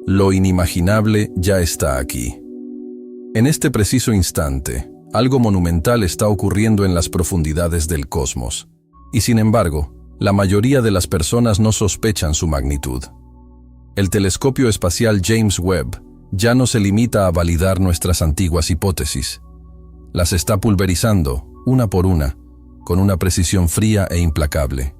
Lo inimaginable ya está aquí. En este preciso instante, algo monumental está ocurriendo en las profundidades del cosmos, y sin embargo, la mayoría de las personas no sospechan su magnitud. El telescopio espacial James Webb ya no se limita a validar nuestras antiguas hipótesis. Las está pulverizando, una por una, con una precisión fría e implacable.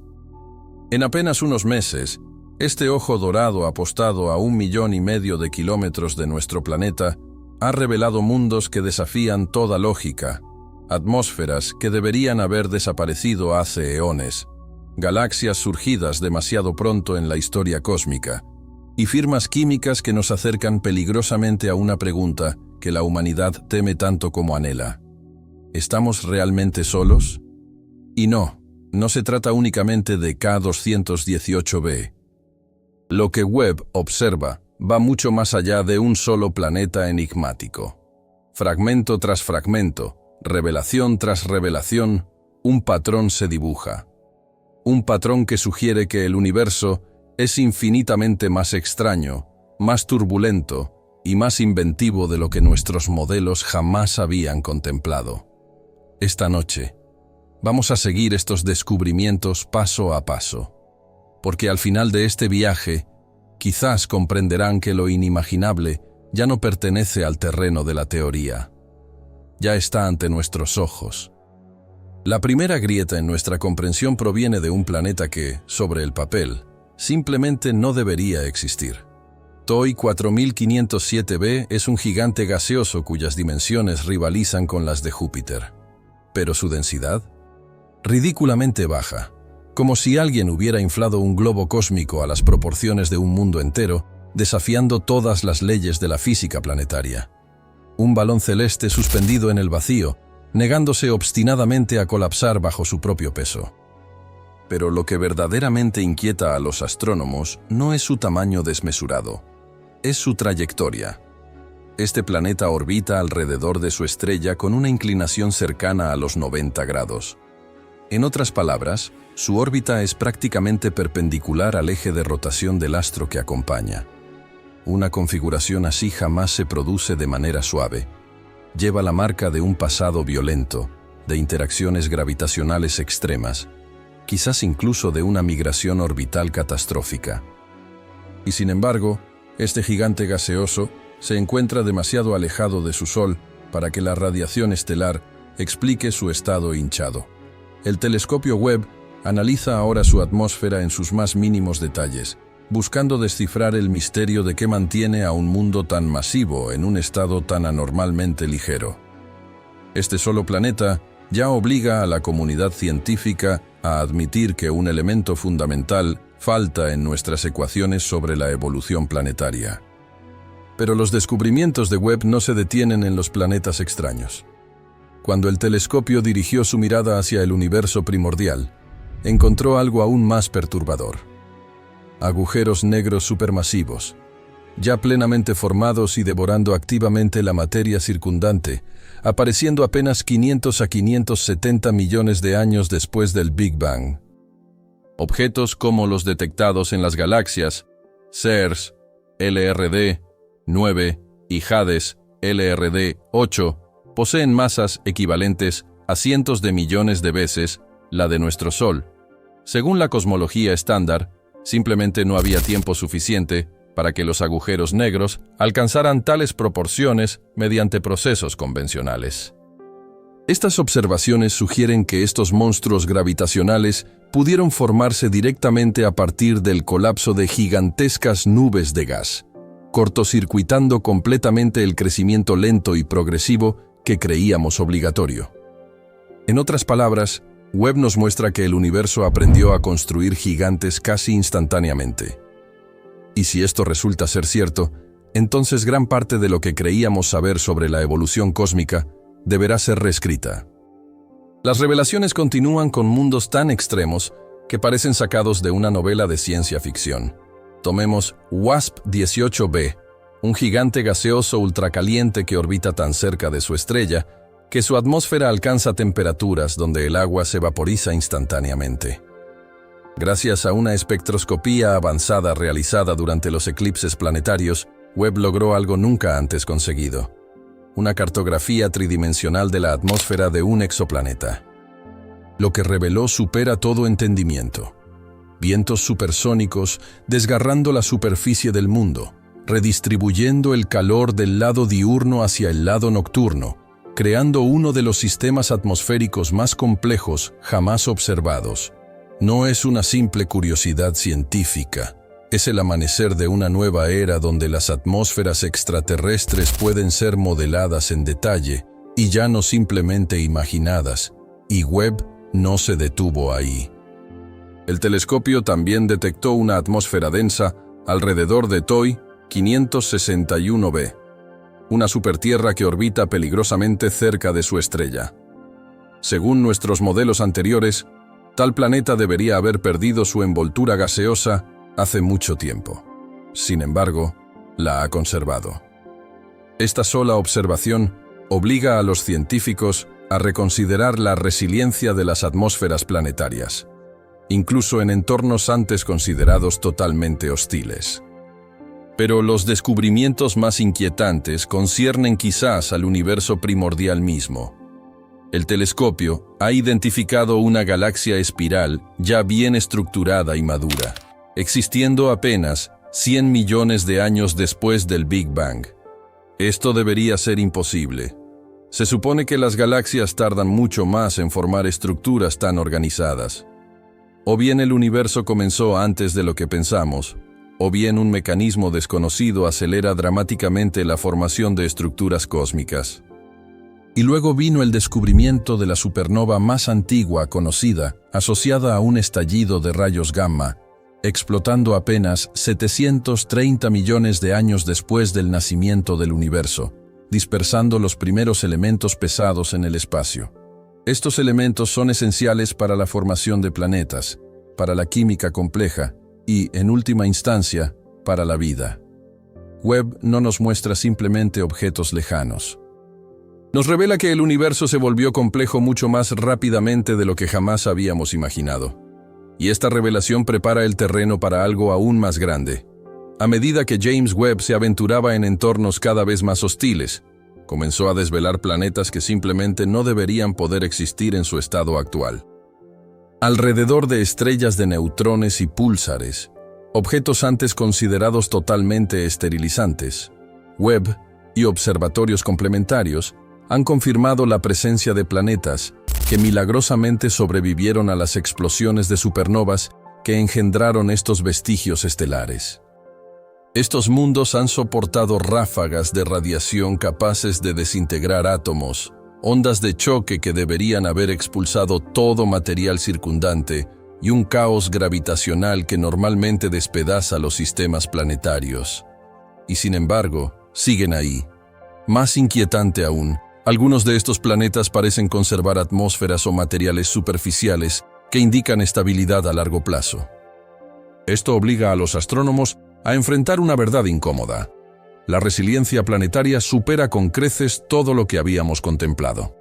En apenas unos meses, este ojo dorado apostado a 1,5 millones de kilómetros de nuestro planeta ha revelado mundos que desafían toda lógica, atmósferas que deberían haber desaparecido hace eones, galaxias surgidas demasiado pronto en la historia cósmica, y firmas químicas que nos acercan peligrosamente a una pregunta que la humanidad teme tanto como anhela. ¿Estamos realmente solos? Y no se trata únicamente de K218b. Lo que Webb observa va mucho más allá de un solo planeta enigmático. Fragmento tras fragmento, revelación tras revelación, un patrón se dibuja. Un patrón que sugiere que el universo es infinitamente más extraño, más turbulento y más inventivo de lo que nuestros modelos jamás habían contemplado. Esta noche, vamos a seguir estos descubrimientos paso a paso, porque al final de este viaje, quizás comprenderán que lo inimaginable ya no pertenece al terreno de la teoría. Ya está ante nuestros ojos. La primera grieta en nuestra comprensión proviene de un planeta que, sobre el papel, simplemente no debería existir. TOI 4507b es un gigante gaseoso cuyas dimensiones rivalizan con las de Júpiter. Pero su densidad, ridículamente baja, como si alguien hubiera inflado un globo cósmico a las proporciones de un mundo entero, desafiando todas las leyes de la física planetaria. Un balón celeste suspendido en el vacío, negándose obstinadamente a colapsar bajo su propio peso. Pero lo que verdaderamente inquieta a los astrónomos no es su tamaño desmesurado, es su trayectoria. Este planeta orbita alrededor de su estrella con una inclinación cercana a los 90 grados. En otras palabras, su órbita es prácticamente perpendicular al eje de rotación del astro que acompaña. Una configuración así jamás se produce de manera suave. Lleva la marca de un pasado violento, de interacciones gravitacionales extremas, quizás incluso de una migración orbital catastrófica. Y sin embargo, este gigante gaseoso se encuentra demasiado alejado de su Sol para que la radiación estelar explique su estado hinchado. El telescopio Webb analiza ahora su atmósfera en sus más mínimos detalles, buscando descifrar el misterio de qué mantiene a un mundo tan masivo en un estado tan anormalmente ligero. Este solo planeta ya obliga a la comunidad científica a admitir que un elemento fundamental falta en nuestras ecuaciones sobre la evolución planetaria. Pero los descubrimientos de Webb no se detienen en los planetas extraños. Cuando el telescopio dirigió su mirada hacia el universo primordial, encontró algo aún más perturbador. Agujeros negros supermasivos, ya plenamente formados y devorando activamente la materia circundante, apareciendo apenas 500 a 570 millones de años después del Big Bang. Objetos como los detectados en las galaxias, CERS, LRD 9 y Hades, LRD 8, poseen masas equivalentes a cientos de millones de veces la de nuestro Sol. Según la cosmología estándar, simplemente no había tiempo suficiente para que los agujeros negros alcanzaran tales proporciones mediante procesos convencionales. Estas observaciones sugieren que estos monstruos gravitacionales pudieron formarse directamente a partir del colapso de gigantescas nubes de gas, cortocircuitando completamente el crecimiento lento y progresivo que creíamos obligatorio. En otras palabras, Webb nos muestra que el universo aprendió a construir gigantes casi instantáneamente. Y si esto resulta ser cierto, entonces gran parte de lo que creíamos saber sobre la evolución cósmica deberá ser reescrita. Las revelaciones continúan con mundos tan extremos que parecen sacados de una novela de ciencia ficción. Tomemos WASP-18b, un gigante gaseoso ultracaliente que orbita tan cerca de su estrella que su atmósfera alcanza temperaturas donde el agua se vaporiza instantáneamente. Gracias a una espectroscopía avanzada realizada durante los eclipses planetarios, Webb logró algo nunca antes conseguido: una cartografía tridimensional de la atmósfera de un exoplaneta. Lo que reveló supera todo entendimiento. Vientos supersónicos desgarrando la superficie del mundo, redistribuyendo el calor del lado diurno hacia el lado nocturno, creando uno de los sistemas atmosféricos más complejos jamás observados. No es una simple curiosidad científica, es el amanecer de una nueva era donde las atmósferas extraterrestres pueden ser modeladas en detalle y ya no simplemente imaginadas, y Webb no se detuvo ahí. El telescopio también detectó una atmósfera densa alrededor de TOI 561b, una supertierra que orbita peligrosamente cerca de su estrella. Según nuestros modelos anteriores, tal planeta debería haber perdido su envoltura gaseosa hace mucho tiempo. Sin embargo, la ha conservado. Esta sola observación obliga a los científicos a reconsiderar la resiliencia de las atmósferas planetarias, incluso en entornos antes considerados totalmente hostiles. Pero los descubrimientos más inquietantes conciernen quizás al universo primordial mismo. El telescopio ha identificado una galaxia espiral ya bien estructurada y madura, existiendo apenas 100 millones de años después del Big Bang. Esto debería ser imposible. Se supone que las galaxias tardan mucho más en formar estructuras tan organizadas. O bien el universo comenzó antes de lo que pensamos, o bien un mecanismo desconocido acelera dramáticamente la formación de estructuras cósmicas. Y luego vino el descubrimiento de la supernova más antigua conocida, asociada a un estallido de rayos gamma, explotando apenas 730 millones de años después del nacimiento del universo, dispersando los primeros elementos pesados en el espacio. Estos elementos son esenciales para la formación de planetas, para la química compleja y, en última instancia, para la vida. Webb no nos muestra simplemente objetos lejanos. Nos revela que el universo se volvió complejo mucho más rápidamente de lo que jamás habíamos imaginado. Y esta revelación prepara el terreno para algo aún más grande. A medida que James Webb se aventuraba en entornos cada vez más hostiles, comenzó a desvelar planetas que simplemente no deberían poder existir en su estado actual. Alrededor de estrellas de neutrones y púlsares, objetos antes considerados totalmente esterilizantes, Webb y observatorios complementarios han confirmado la presencia de planetas que milagrosamente sobrevivieron a las explosiones de supernovas que engendraron estos vestigios estelares. Estos mundos han soportado ráfagas de radiación capaces de desintegrar átomos, ondas de choque que deberían haber expulsado todo material circundante y un caos gravitacional que normalmente despedaza los sistemas planetarios. Y sin embargo, siguen ahí. Más inquietante aún, algunos de estos planetas parecen conservar atmósferas o materiales superficiales que indican estabilidad a largo plazo. Esto obliga a los astrónomos a enfrentar una verdad incómoda. La resiliencia planetaria supera con creces todo lo que habíamos contemplado.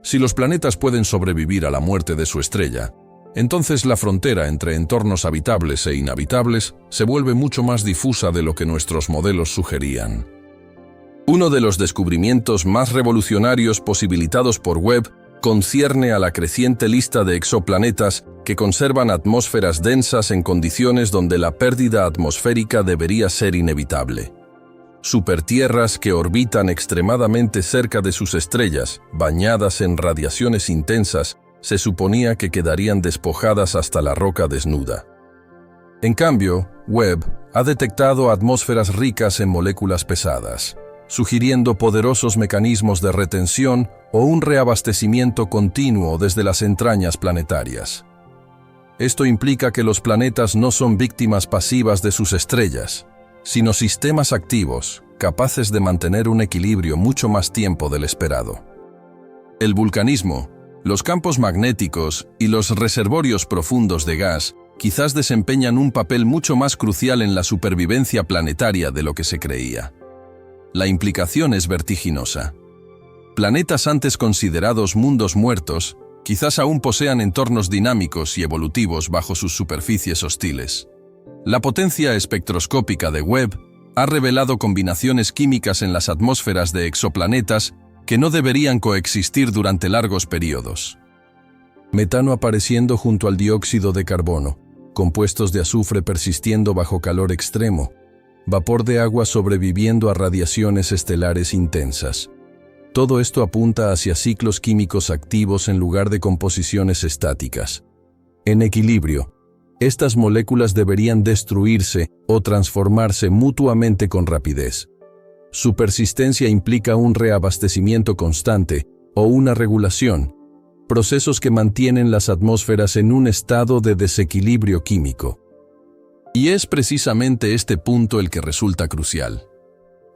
Si los planetas pueden sobrevivir a la muerte de su estrella, entonces la frontera entre entornos habitables e inhabitables se vuelve mucho más difusa de lo que nuestros modelos sugerían. Uno de los descubrimientos más revolucionarios posibilitados por Webb concierne a la creciente lista de exoplanetas que conservan atmósferas densas en condiciones donde la pérdida atmosférica debería ser inevitable. Supertierras que orbitan extremadamente cerca de sus estrellas, bañadas en radiaciones intensas, se suponía que quedarían despojadas hasta la roca desnuda. En cambio, Webb ha detectado atmósferas ricas en moléculas pesadas, sugiriendo poderosos mecanismos de retención o un reabastecimiento continuo desde las entrañas planetarias. Esto implica que los planetas no son víctimas pasivas de sus estrellas, sino sistemas activos, capaces de mantener un equilibrio mucho más tiempo del esperado. El vulcanismo, los campos magnéticos y los reservorios profundos de gas quizás desempeñan un papel mucho más crucial en la supervivencia planetaria de lo que se creía. La implicación es vertiginosa. Planetas antes considerados mundos muertos Quizás aún posean entornos dinámicos y evolutivos bajo sus superficies hostiles. La potencia espectroscópica de Webb ha revelado combinaciones químicas en las atmósferas de exoplanetas que no deberían coexistir durante largos periodos. Metano apareciendo junto al dióxido de carbono, compuestos de azufre persistiendo bajo calor extremo, vapor de agua sobreviviendo a radiaciones estelares intensas. Todo esto apunta hacia ciclos químicos activos en lugar de composiciones estáticas. En equilibrio, estas moléculas deberían destruirse o transformarse mutuamente con rapidez. Su persistencia implica un reabastecimiento constante o una regulación, procesos que mantienen las atmósferas en un estado de desequilibrio químico. Y es precisamente este punto el que resulta crucial.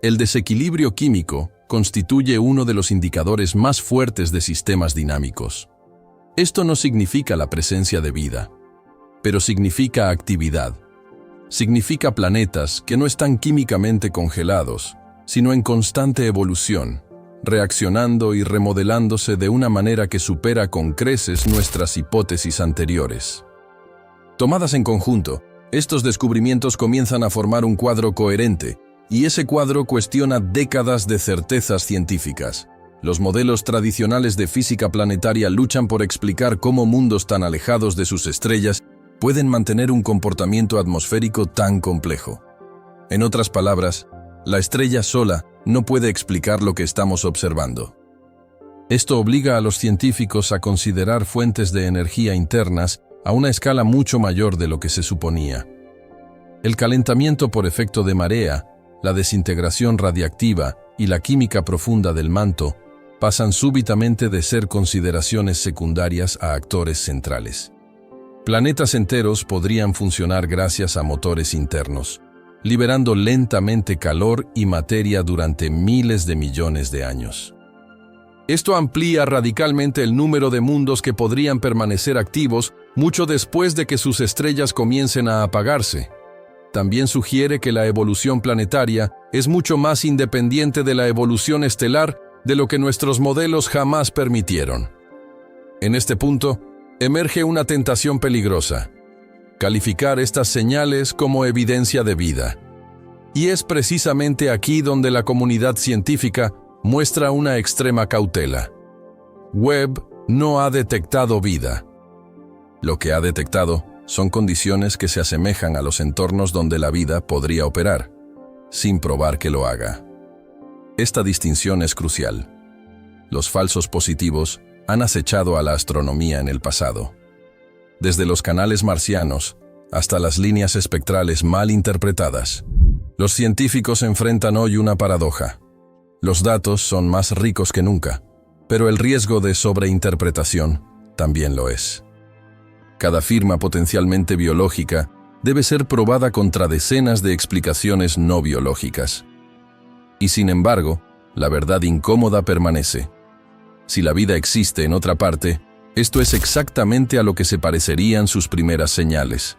El desequilibrio químico constituye uno de los indicadores más fuertes de sistemas dinámicos. Esto no significa la presencia de vida, pero significa actividad. Significa planetas que no están químicamente congelados, sino en constante evolución, reaccionando y remodelándose de una manera que supera con creces nuestras hipótesis anteriores. Tomadas en conjunto, estos descubrimientos comienzan a formar un cuadro coherente, y ese cuadro cuestiona décadas de certezas científicas. Los modelos tradicionales de física planetaria luchan por explicar cómo mundos tan alejados de sus estrellas pueden mantener un comportamiento atmosférico tan complejo. En otras palabras, la estrella sola no puede explicar lo que estamos observando. Esto obliga a los científicos a considerar fuentes de energía internas a una escala mucho mayor de lo que se suponía. El calentamiento por efecto de marea, la desintegración radiactiva y la química profunda del manto pasan súbitamente de ser consideraciones secundarias a actores centrales. Planetas enteros podrían funcionar gracias a motores internos, liberando lentamente calor y materia durante miles de millones de años. Esto amplía radicalmente el número de mundos que podrían permanecer activos mucho después de que sus estrellas comiencen a apagarse. También sugiere que la evolución planetaria es mucho más independiente de la evolución estelar de lo que nuestros modelos jamás permitieron. En este punto, emerge una tentación peligrosa: calificar estas señales como evidencia de vida. Y es precisamente aquí donde la comunidad científica muestra una extrema cautela. Webb no ha detectado vida. Lo que ha detectado son condiciones que se asemejan a los entornos donde la vida podría operar, sin probar que lo haga. Esta distinción es crucial. Los falsos positivos han acechado a la astronomía en el pasado. Desde los canales marcianos hasta las líneas espectrales mal interpretadas, los científicos enfrentan hoy una paradoja. Los datos son más ricos que nunca, pero el riesgo de sobreinterpretación también lo es. Cada firma potencialmente biológica debe ser probada contra decenas de explicaciones no biológicas. Y sin embargo, la verdad incómoda permanece. Si la vida existe en otra parte, esto es exactamente a lo que se parecerían sus primeras señales.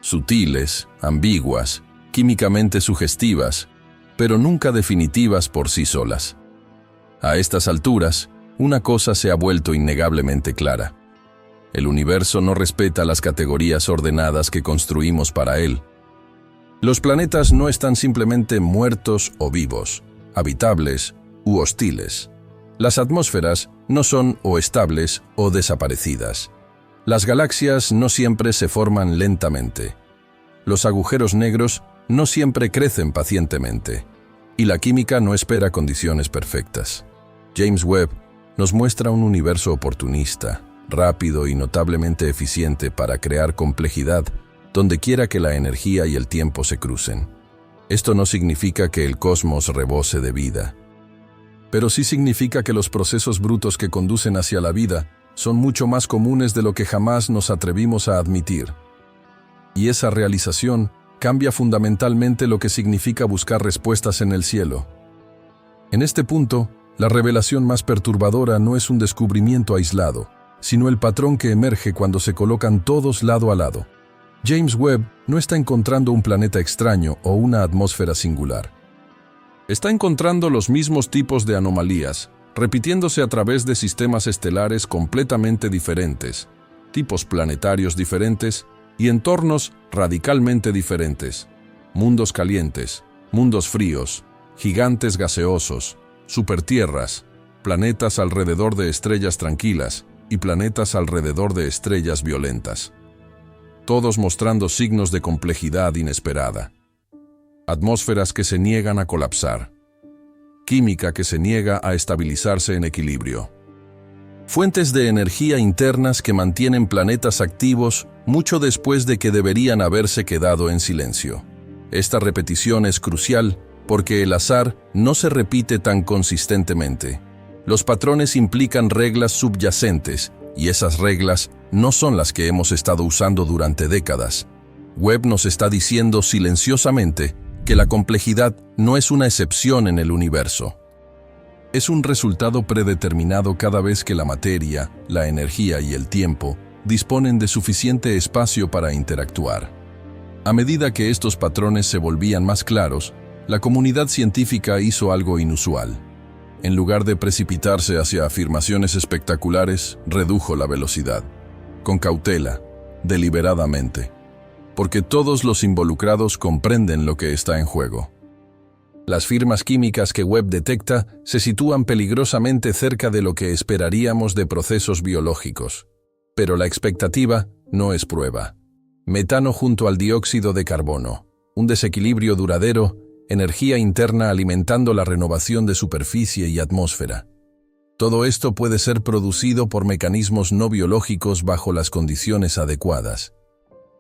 Sutiles, ambiguas, químicamente sugestivas, pero nunca definitivas por sí solas. A estas alturas, una cosa se ha vuelto innegablemente clara. El universo no respeta las categorías ordenadas que construimos para él. Los planetas no están simplemente muertos o vivos, habitables u hostiles. Las atmósferas no son o estables o desaparecidas. Las galaxias no siempre se forman lentamente. Los agujeros negros no siempre crecen pacientemente. Y la química no espera condiciones perfectas. James Webb nos muestra un universo oportunista, rápido y notablemente eficiente para crear complejidad donde quiera que la energía y el tiempo se crucen. Esto no significa que el cosmos rebose de vida, pero sí significa que los procesos brutos que conducen hacia la vida son mucho más comunes de lo que jamás nos atrevimos a admitir. Y esa realización cambia fundamentalmente lo que significa buscar respuestas en el cielo. En este punto, la revelación más perturbadora no es un descubrimiento aislado, sino el patrón que emerge cuando se colocan todos lado a lado. James Webb no está encontrando un planeta extraño o una atmósfera singular. Está encontrando los mismos tipos de anomalías, repitiéndose a través de sistemas estelares completamente diferentes, tipos planetarios diferentes y entornos radicalmente diferentes. Mundos calientes, mundos fríos, gigantes gaseosos, supertierras, planetas alrededor de estrellas tranquilas y planetas alrededor de estrellas violentas. Todos mostrando signos de complejidad inesperada. Atmósferas que se niegan a colapsar. Química que se niega a estabilizarse en equilibrio. Fuentes de energía internas que mantienen planetas activos mucho después de que deberían haberse quedado en silencio. Esta repetición es crucial porque el azar no se repite tan consistentemente. Los patrones implican reglas subyacentes, y esas reglas no son las que hemos estado usando durante décadas. Webb nos está diciendo silenciosamente que la complejidad no es una excepción en el universo. Es un resultado predeterminado cada vez que la materia, la energía y el tiempo disponen de suficiente espacio para interactuar. A medida que estos patrones se volvían más claros, la comunidad científica hizo algo inusual. En lugar de precipitarse hacia afirmaciones espectaculares, redujo la velocidad, con cautela, deliberadamente, porque todos los involucrados comprenden lo que está en juego. Las firmas químicas que Webb detecta se sitúan peligrosamente cerca de lo que esperaríamos de procesos biológicos. Pero la expectativa no es prueba. Metano junto al dióxido de carbono, un desequilibrio duradero, energía interna alimentando la renovación de superficie y atmósfera. Todo esto puede ser producido por mecanismos no biológicos bajo las condiciones adecuadas.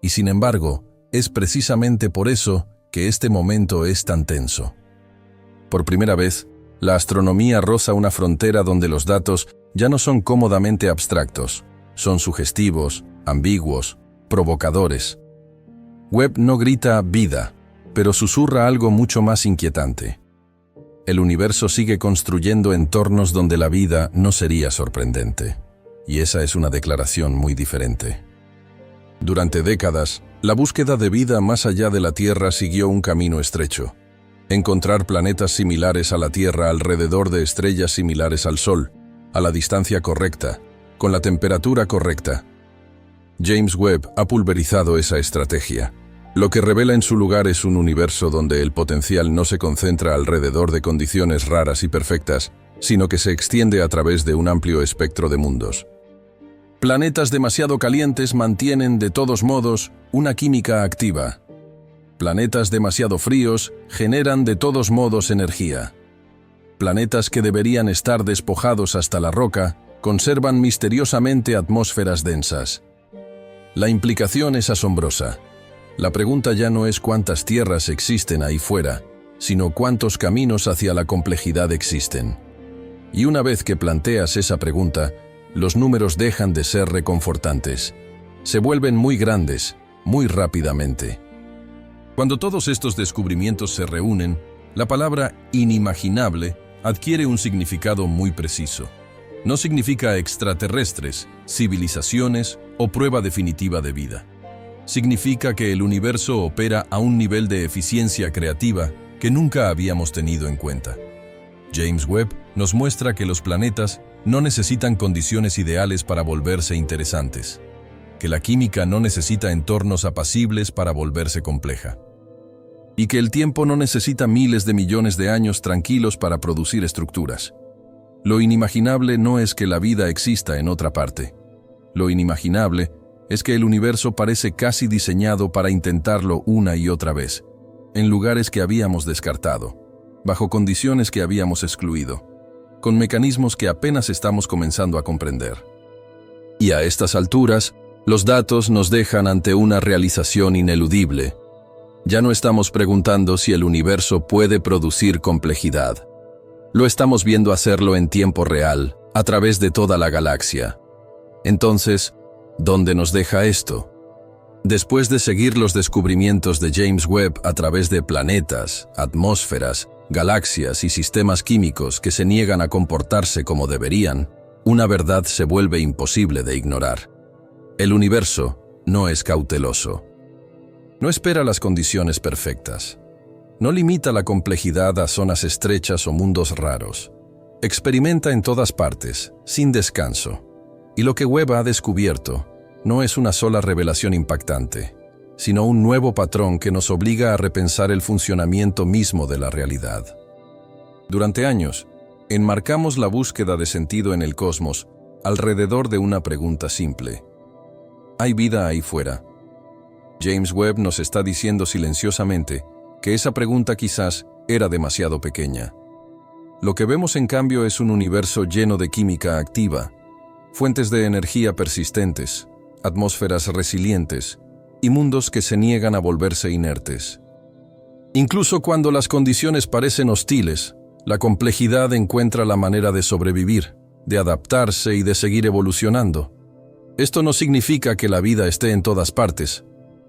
Y sin embargo, es precisamente por eso que este momento es tan tenso. Por primera vez, la astronomía roza una frontera donde los datos ya no son cómodamente abstractos, son sugestivos, ambiguos, provocadores. Webb no grita vida, pero susurra algo mucho más inquietante. El universo sigue construyendo entornos donde la vida no sería sorprendente. Y esa es una declaración muy diferente. Durante décadas, la búsqueda de vida más allá de la Tierra siguió un camino estrecho. Encontrar planetas similares a la Tierra alrededor de estrellas similares al Sol, a la distancia correcta, con la temperatura correcta. James Webb ha pulverizado esa estrategia. Lo que revela en su lugar es un universo donde el potencial no se concentra alrededor de condiciones raras y perfectas, sino que se extiende a través de un amplio espectro de mundos. Planetas demasiado calientes mantienen, de todos modos, una química activa. Planetas demasiado fríos generan de todos modos energía. Planetas que deberían estar despojados hasta la roca conservan misteriosamente atmósferas densas. La implicación es asombrosa. La pregunta ya no es cuántas tierras existen ahí fuera, sino cuántos caminos hacia la complejidad existen. Y una vez que planteas esa pregunta, los números dejan de ser reconfortantes. Se vuelven muy grandes, muy rápidamente. Cuando todos estos descubrimientos se reúnen, la palabra inimaginable adquiere un significado muy preciso. No significa extraterrestres, civilizaciones o prueba definitiva de vida. Significa que el universo opera a un nivel de eficiencia creativa que nunca habíamos tenido en cuenta. James Webb nos muestra que los planetas no necesitan condiciones ideales para volverse interesantes, que la química no necesita entornos apacibles para volverse compleja, y que el tiempo no necesita miles de millones de años tranquilos para producir estructuras. Lo inimaginable no es que la vida exista en otra parte. Lo inimaginable es que el universo parece casi diseñado para intentarlo una y otra vez, en lugares que habíamos descartado, bajo condiciones que habíamos excluido, con mecanismos que apenas estamos comenzando a comprender. Y a estas alturas, los datos nos dejan ante una realización ineludible. Ya no estamos preguntando si el universo puede producir complejidad. Lo estamos viendo hacerlo en tiempo real, a través de toda la galaxia. Entonces, ¿dónde nos deja esto? Después de seguir los descubrimientos de James Webb a través de planetas, atmósferas, galaxias y sistemas químicos que se niegan a comportarse como deberían, una verdad se vuelve imposible de ignorar. El universo no es cauteloso. No espera las condiciones perfectas. No limita la complejidad a zonas estrechas o mundos raros. Experimenta en todas partes, sin descanso. Y lo que Webb ha descubierto no es una sola revelación impactante, sino un nuevo patrón que nos obliga a repensar el funcionamiento mismo de la realidad. Durante años, enmarcamos la búsqueda de sentido en el cosmos alrededor de una pregunta simple. ¿Hay vida ahí fuera? James Webb nos está diciendo silenciosamente que esa pregunta quizás era demasiado pequeña. Lo que vemos en cambio es un universo lleno de química activa, fuentes de energía persistentes, atmósferas resilientes y mundos que se niegan a volverse inertes. Incluso cuando las condiciones parecen hostiles, la complejidad encuentra la manera de sobrevivir, de adaptarse y de seguir evolucionando. Esto no significa que la vida esté en todas partes,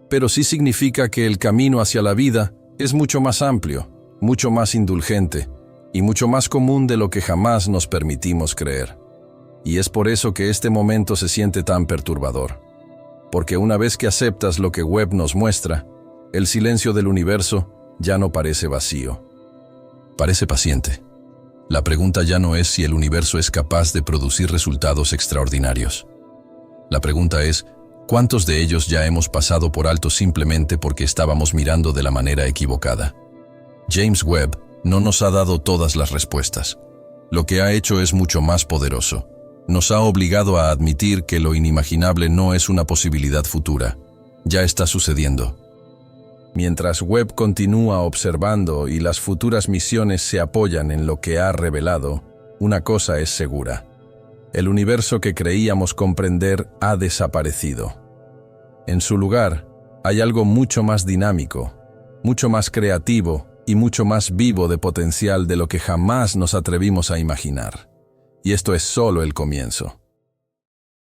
pero sí significa que el camino hacia la vida es mucho más amplio, mucho más indulgente y mucho más común de lo que jamás nos permitimos creer. Y es por eso que este momento se siente tan perturbador. Porque una vez que aceptas lo que Webb nos muestra, el silencio del universo ya no parece vacío. Parece paciente. La pregunta ya no es si el universo es capaz de producir resultados extraordinarios. La pregunta es, ¿cuántos de ellos ya hemos pasado por alto simplemente porque estábamos mirando de la manera equivocada? James Webb no nos ha dado todas las respuestas. Lo que ha hecho es mucho más poderoso. Nos ha obligado a admitir que lo inimaginable no es una posibilidad futura. Ya está sucediendo. Mientras Webb continúa observando y las futuras misiones se apoyan en lo que ha revelado, una cosa es segura. El universo que creíamos comprender ha desaparecido. En su lugar, hay algo mucho más dinámico, mucho más creativo y mucho más vivo de potencial de lo que jamás nos atrevimos a imaginar. Y esto es solo el comienzo.